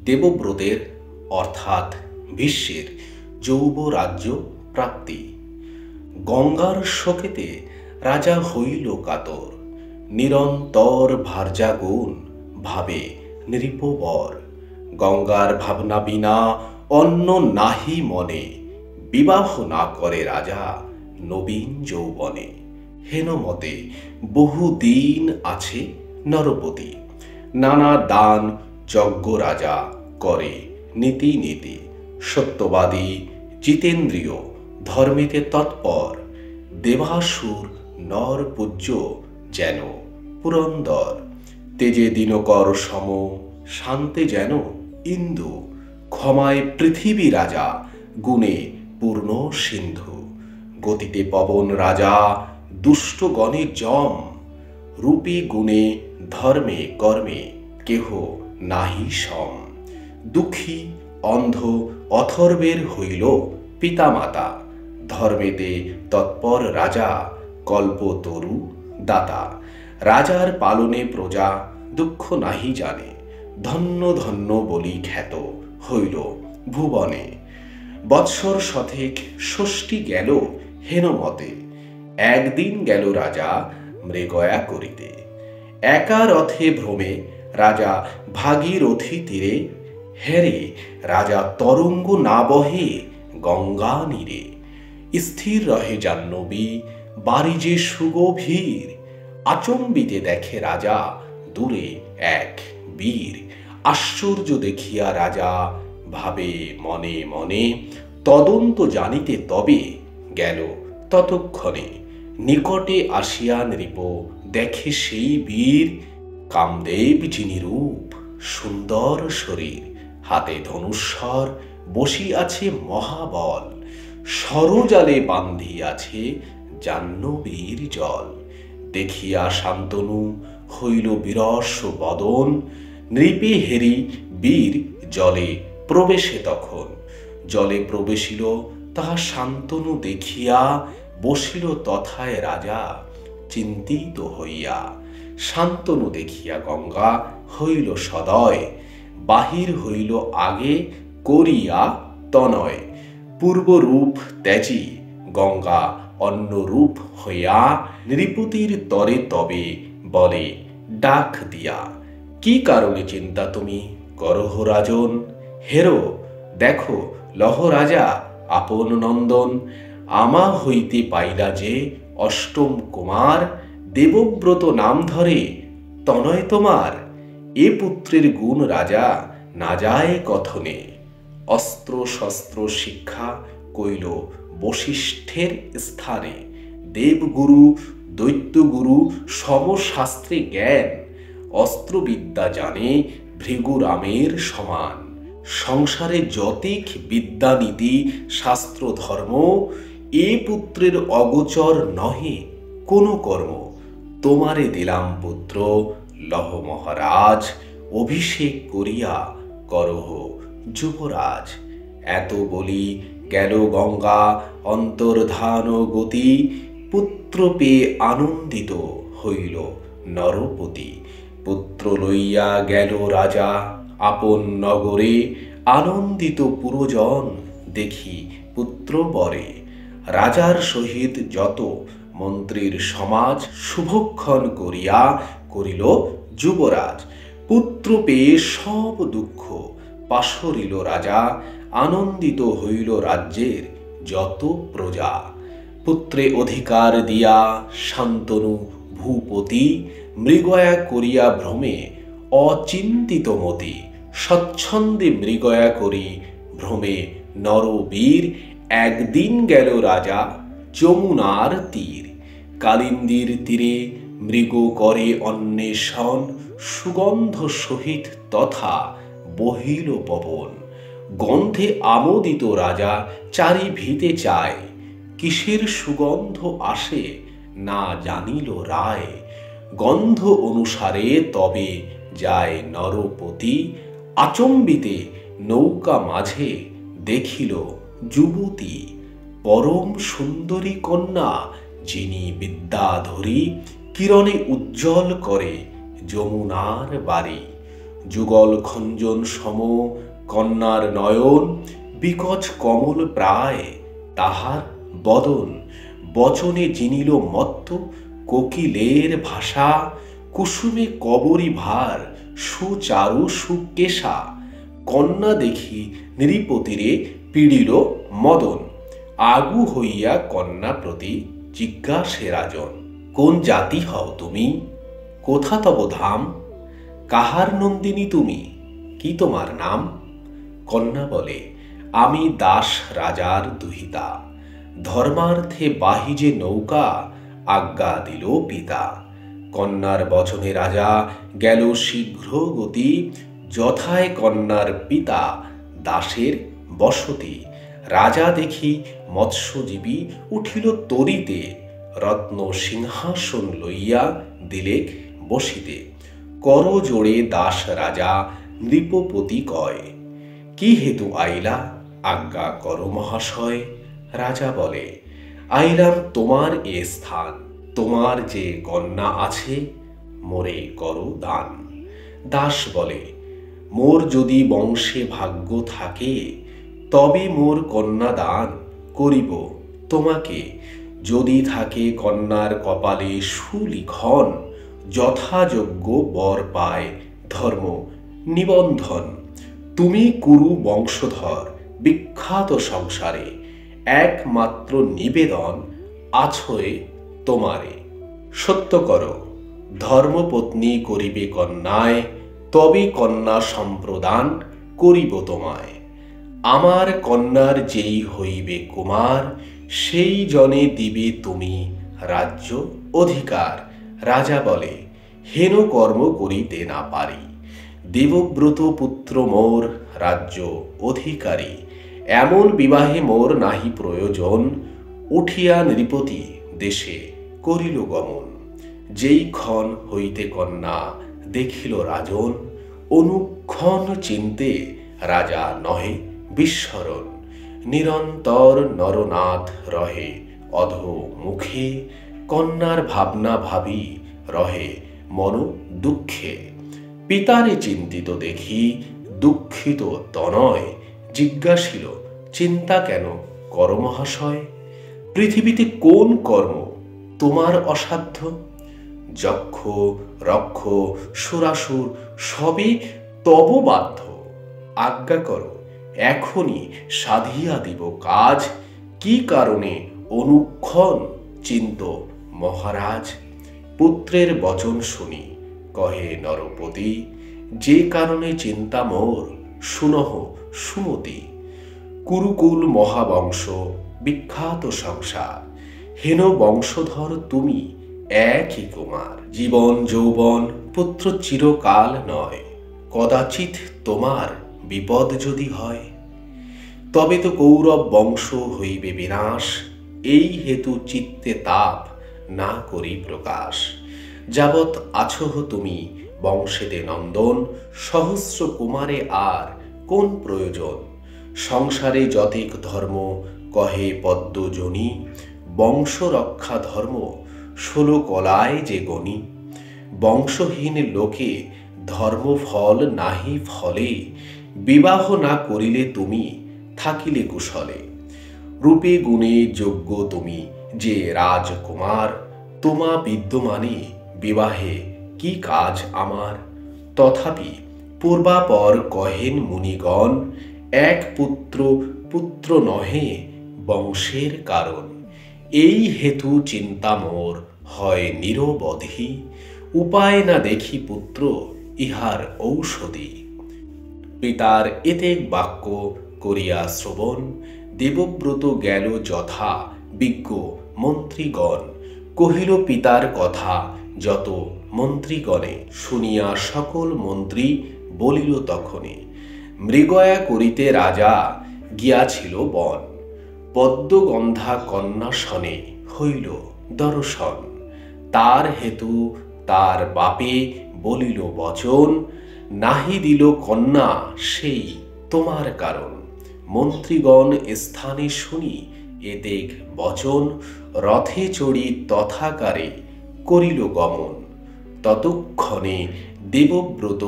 দেবব্রতের অর্থাৎ ভীষ্মের যৌবরাজ্য প্রাপ্তি। গঙ্গার শোকেতে রাজা হইল কাতর, নিরন্তর ভার্যাগুণ ভাবে নৃপবর। গঙ্গার ভাবনা বিনা অন্য নাহি মনে, বিবাহ না করে রাজা নবীন যৌবনে। হেনমতে বহুদিন আছে নরপতি, নানা দান যজ্ঞ রাজা করে নীতি নীতি। সত্যবাদী জিতেন্দ্রিয় ধর্মেতে তৎপর, দেবাসুর নর পূজ্য যেন পুরন্দর। তেজে দিনকর সম শান্তে যেন ইন্দু, ক্ষমায় পৃথিবী রাজা গুণে পূর্ণ সিন্ধু। গতিতে পবন রাজা দুষ্টগণে যম, রূপে গুণে ধর্মে কর্মে কেহ নাহি সম। দুঃখী অন্ধ অথর্বের হইল পিতামাতা, ধর্মেতে তৎপর রাজা কল্পতরু দাতা। রাজার পালনে প্রজা দুঃখ নাহি জানে, ধন্য ধন্য বলি খ্যাত হইল ভুবনে। বৎসর শতেক ষষ্ঠী গেল হেনমতে, একদিন গেল রাজা মৃগয়া করিতে। একা রথে ভ্রমে রাজা ভাগীরথী তীরে, হেরে রাজা তরঙ্গ না বহে গঙ্গা নীরে। স্থির রহে জাহ্নবী বারিজে সুগভীর, আচম্বিতে দেখে রাজা দূরে এক বীর। আশ্চর্য দেখিয়া রাজা ভাবে মনে মনে, তদন্ত জানিতে তবে গেল ততক্ষণে। নিকটে আসিয়া নৃপ দেখে সেই বীর, কামদেব যিনি রূপ সুন্দর শরীর। হাতে ধনুস্বর বসিয়াছে মহাবল, সরজালে বান্ধিয়াছে জাহ্নবীর জল। দেখিয়া শান্তনু হইল বিরস বদন, নৃপে হেরি বীর জলে প্রবেশে তখন। জলে প্রবেশিল তাহা শান্তনু দেখিয়া, বসিল তথায় রাজা চিন্তিত হইয়া। শান্তনু দেখিয়া গঙ্গা হইল সদয়, বাহির হইল আগে করিয়া তনয়। পূর্বরূপ ত্যাজি গঙ্গা অন্য রূপ হইয়া, নৃপতির তরে তবে বলে ডাক দিয়া। কি কারণে চিন্তা তুমি করহ রাজন, হেরো দেখো লহ রাজা আপন নন্দন। আমা হইতে পাইলা যে অষ্টম কুমার, দেবব্রত নাম ধরে তনয় তোমার। এ পুত্রের গুণ রাজা না যায় কথনে, অস্ত্র শস্ত্র শিক্ষা কইল বশিষ্ঠের স্থানে। দেবগুরু দৈত্যগুরু সমশাস্ত্রে জ্ঞান, অস্ত্রবিদ্যা জানে ভৃগুরামের সমান। সংসারে যতিক বিদ্যানীতি শাস্ত্র ধর্ম, এ পুত্রের অগোচর নহে কোনো কর্ম। তোমারে দিলাম পুত্র লহ মহারাজ, অভিষেক করিয়া করহ যুবরাজ। এত বলি গেল গঙ্গা অন্তর্ধান গতি, পুত্র পেয়ে আনন্দিত হইল নরপতি। পুত্র লইয়া গেল রাজা আপন নগরে, আনন্দিত পুরজন দেখি পুত্র বরে। রাজার সহিত যত মন্ত্রীর সমাজ, শুভক্ষণ করিয়া করিল যুবরাজ। পুত্র পেয়ে সব দুঃখ পাশরিল রাজা, আনন্দিত হইল রাজ্যের যত প্রজা। পুত্রে অধিকার দিয়া শান্তনু ভূপতি, মৃগয়া করিয়া ভ্রমে অচিন্তিত মতি। স্বচ্ছন্দে মৃগয়া করি ভ্রমে নরবীর, একদিন গেল রাজা যমুনার তীর। কালিন্দীর তীরে মৃগ করে অন্বেষণ, সুগন্ধ সহিত তথা বহিল পবন। গন্ধে আমোদিত রাজা চারি ভিতে চায়, কিসের সুগন্ধ আসে না জানিল রায়। গন্ধ অনুসারে তবে যায় নরপতি, আচম্বিতে নৌকা মাঝে দেখিল যুবতী। পরম সুন্দরী কন্যা যিনি বিদ্যাধরী, কিরণে উজ্জ্বল করে যমুনার বাড়ি। যুগল খঞ্জন সম কন্যার নয়ন, বিকচ কমল প্রায় তাহার বদন। বচনে জিনিল মত্ত কোকিলের ভাষা, কুসুমে কবরী ভার সুচারু সুকেশা। কন্যা দেখি নৃপতিরে পীড়িল মদন, আগু হইয়া কন্যা প্রতি জিজ্ঞাসে রাজন। কোন জাতি হও তুমি, কোথা তব ধাম, কাহার নন্দিনী তুমি, কি তোমার নাম? কন্যা বলে, আমি দাস রাজার দুহিতা, ধর্মার্থে বাহিজে নৌকা, আজ্ঞা দিল পিতা। কন্যার বচনে রাজা গেল শীঘ্র গতি, যথায় কন্যার পিতা দাসের বসতি। রাজা দেখি মৎস্যজীবী উঠিল তরিতে, রত্ন সিংহাসন লইয়া দিলেক বসিতে। কর জোড়ে দাস রাজা নৃপপতি কয়, কি হেতু আইলা, আজ্ঞা কর মহাশয়। রাজা বলে, আইলাম তোমার এ স্থান, তোমার যে কন্যা আছে মোরে করো দান। দাস বলে, মোর যদি বংশে ভাগ্য থাকে, তবে মোর কন্যা দান করিব তোমাকে। যদি থাকে কন্যার কপালে সুলিখন, যথাযোগ্য বর পায় ধর্ম নিবন্ধন। তুমি কুরু বংশধর বিখ্যাত সংসারে, একমাত্র নিবেদন আছয়ে তোমারে। সত্য কর ধর্মপত্নী করিবে কন্যায়, তবে কন্যা সম্প্রদান করিব তোমায়। আমার কন্যার যেই হইবে কুমার, সেই জনে দিবে তুমি রাজ্য অধিকার। রাজা বলে, হেন কর্ম করিতে না পারি, দেবব্রত পুত্র মোর রাজ্য অধিকারী। এমন বিবাহে মোর নাহি প্রয়োজন, উঠিয়া নৃপতি দেশে করিল গমন। যেই ক্ষণ হইতে কন্যা দেখিল রাজন, অনুক্ষণ চিন্তে রাজা নহে বিস্মরণ। নিরন্তর নরনাথ রহে অধো মুখে, কন্যার ভাবনা ভাবি রহে মন দুঃখে। পিতারে চিন্তিত দেখি দুঃখিত তনয়, জিজ্ঞাসিল, চিন্তা কেন কর মহাশয়? পৃথিবীতে কোন কর্ম তোমার অসাধ্য? যক্ষ রক্ষ সুরাসুর সবে তব বাধ্য। আজ্ঞা করো এখনই সাধিয়া দিব কাজ, কি কারণে অনুক্ষণ চিন্ত মহারাজ? পুত্রের বচন শুনি কহে নরপতি, যে কারণে চিন্তা মোর শুনহ সুমতি। কুরুকুল মহাবংশ বিখ্যাত সংসার, হেন বংশধর তুমি একই কুমার। জীবন যৌবন পুত্র চিরকাল নয়, কদাচিৎ তোমার বিপদ যদি হয়, তবে তো কৌরব বংশ হইবে বিনাশ। এই হেতু চিত্তে তাপ না করি প্রকাশ। যাবৎ আছহ তুমি বংশেতে নন্দন, সহস্র কুমারে আর কোন প্রয়োজন? সংসারে যতেক ধর্ম কহে পদ্মজনী, বংশ রক্ষা ধর্ম 16 কলায় যে গণি। বংশহীন লোকে ধর্মফল নাহি ফলে, বিবাহ না করিলে তুমি থাকিলে কুশলে। রূপে গুণে যোগ্য তুমি যে রাজকুমার, তোমা বিদ্যমানে বিবাহে কি কাজ আমার? তথাপি পূর্বাপর কহেন মুনিগণ, এক পুত্র পুত্র নহে বংশের কারণ। এই হেতু চিন্তা মোর হয় নিরবধি, উপায় না দেখি পুত্র ইহার ঔষধি। পিতার এতেক বাক্য করিয়া শ্রবণ, দেবব্রত গেল যথা বিজ্ঞ মন্ত্রীগণ। কহিল পিতার কথা যত মন্ত্রীগণে, শুনিয়া সকল মন্ত্রী বলিল তখনই। মৃগয়া করিতে রাজা গিয়াছিল বন, পদ্মগন্ধা কন্যা শনে হইল দর্শন। তার হেতু তার বাপে বলিল বচন, নাহি দিল কন্যা সেই তোমার কারণ। মন্ত্রীগণ স্থানে শুনি এতেক বচন, রথে চড়ি তথাকারে করিল গমন। ততক্ষণে দেবব্রত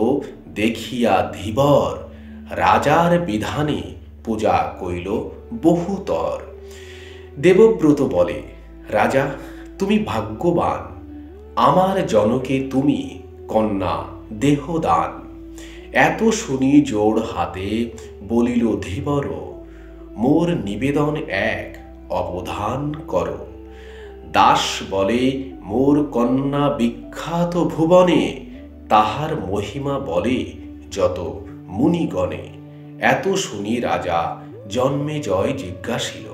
দেখিয়া ধীবর রাজার বিধানে পূজা কইল বহুতর। দেবব্রত বলে, রাজা তুমি ভাগ্যবান, আমার জনকে তুমি কন্যা দেহদান। এত শুনি জোড় হাতে বলিল ধীবর, মোর নিবেদন এক অবধান কর। দাস বলে, মোর কন্যা বিখ্যাত ভুবনে, তাহার মহিমা বলে যত মুনিগণে। এত শুনি রাজা জন্মে জয় জিজ্ঞাসিল,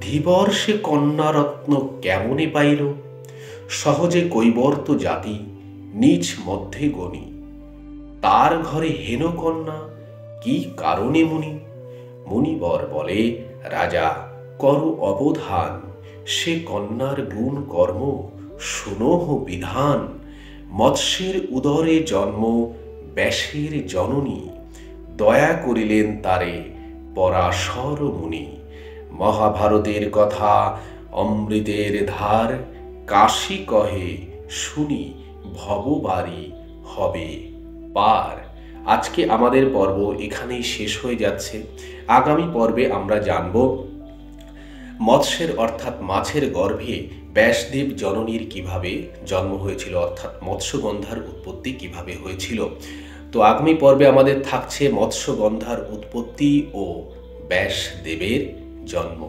ধীবর সে কন্যারত্ন কেমনে পাইল? সহজে কৈবর্ত জাতি নিজ মধ্যে গণি, তার ঘরে হেন কন্যা কি কারণে মুনি? মুনিবর বলে, রাজা কর অবধান, সে কন্যার গুণ কর্ম শুনহ বিধান। মৎস্যের উদরে জন্ম ব্যাসের জননী, দয়া করিলেন তারে পরাশর মুনি। মহাভারতের কথা অমৃতের ধার, কাশী কহে শুনি ভববারী হবে পার। আজকে আমাদের পর্ব এখানেই শেষ হয়ে যাচ্ছে। আগামী পর্বে আমরা জানব মৎস্যের অর্থাৎ মাছের গর্ভে ব্যাসদেব জননীর কিভাবে জন্ম হয়েছিল, অর্থাৎ মৎস্যগন্ধার উৎপত্তি কিভাবে হয়েছিল। তো আগামী পর্বে আমাদের থাকছে মৎস্যগন্ধার উৎপত্তি ও ব্যাসদেবের জন্ম।